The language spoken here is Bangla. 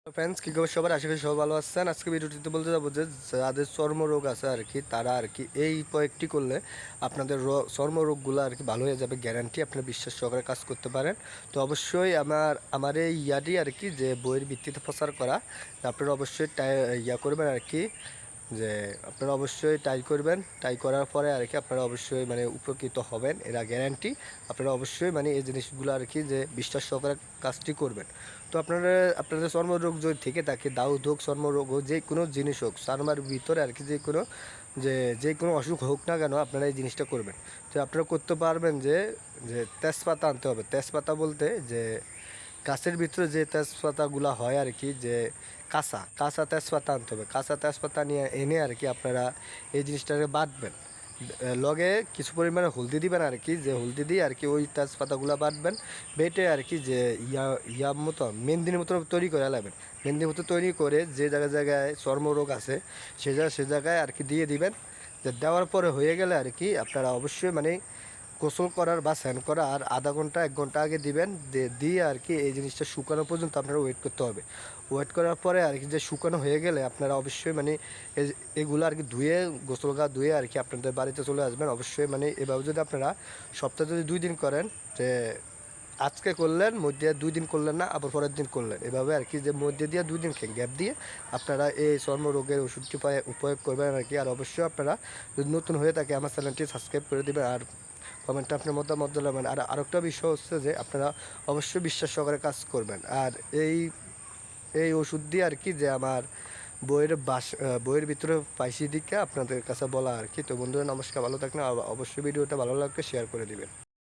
ফ্রেন্ডস কী খবর সবার, আশা করি সবাই ভালো আছেন। আজকে ভিডিওটিতে বলতে যাবো যে যাদের চর্মরোগ আছে আর কি, তারা আর কি এই কয়েকটি করলে আপনাদের চর্মরোগগুলো আর কি ভালো হয়ে যাবে, গ্যারান্টি। আপনার বিশ্বাস সহকারে কাজ করতে পারেন। তো অবশ্যই আমার এই ইয়াটি আর কি যে বইয়ের ভিত্তিতে প্রচার করা, আপনারা অবশ্যই ইয়া করবেন আর কি, যে আপনারা অবশ্যই ট্রাই করবেন। ট্রাই করার পরে আর কি আপনারা অবশ্যই মানে উপকৃত হবেন, এরা গ্যারান্টি। আপনারা অবশ্যই মানে এই জিনিসগুলো আর কি যে বিশ্বাস সহকারে কাজটি করবেন। তো আপনাদের চর্মরোগ যদি থেকে থাকে, দাউদ হোক, চর্মরোগ হোক, যে কোনো জিনিস হোক, চর্মের ভিতরে আর কি যে কোনো অসুখ হোক না কেন, আপনারা এই জিনিসটা করবেন। তো আপনারা করতে পারবেন যে যে তেজপাতা আনতে হবে। তেজপাতা বলতে যে গাছের ভিতরে যে তেজপাতাগুলো হয় আর কি, যে কাঁচা কাঁচা তেজপাতা আনতে হবে। কাঁচা তেজপাতা নিয়ে এনে আর কি আপনারা এই জিনিসটাকে বাটবেন। লগে কিছু পরিমাণে হলদি দিবেন আর কি, যে হলদি দিয়ে আর কি ওই তেজপাতাগুলো বাটবেন। বেটে আর কি যে ইয়ার মতো মেহেন্দির মতো তৈরি করে লাগবেন। মেহেন্দির মতো তৈরি করে যে জায়গায় জায়গায় চর্মরোগ আছে সে জায়গায় আর কি দিয়ে দিবেন। যে দেওয়ার পরে হয়ে গেলে আর কি আপনারা অবশ্যই মানে গোসল করার বা স্নান করার আর আধা ঘন্টা 1 ঘন্টা আগে দিবেন। দিয়ে আর কি এই জিনিসটা শুকানো পর্যন্ত আপনারা ওয়েট করতে হবে। ওয়েট করার পরে আর কি যে শুকানো হয়ে গেলে আপনারা অবশ্যই মানে এগুলো আর কি ধুয়ে, গোসল গা ধুয়ে আর কি আপনাদের বাড়িতে চলে আসবেন। অবশ্যই মানে এভাবে যদি আপনারা সপ্তাহে যদি 2 দিন করেন, যে আজকে করলেন, মধ্যে 2 দিন করলেন না, আবার পরের দিন করলেন, এভাবে আর কি যে মধ্যে দিয়ে 2 দিন গ্যাপ দিয়ে আপনারা এই চর্মরোগের ওষুধটি উপয়োগ করবেন আর কি। আর অবশ্যই আপনারা যদি নতুন হয়ে থাকে আমার চ্যানেলটি সাবস্ক্রাইব করে দেবেন, আর কমেন্টে আপনার মতামত জানাবেন। আর আরেকটা বিষয় হচ্ছে যে আপনারা অবশ্যই বিশ্বাস সহকারে কাজ করবেন। আর এই এই ওষুধ দিয়ে আর কি যে আমার বইয়ের ভিতরে পাইছি দিকে আপনাদের কাছে বলা আর কি। তো বন্ধুরা নমস্কার, ভালো থাকলে অবশ্যই ভিডিওটা ভালো লাগলে শেয়ার করে দিবেন।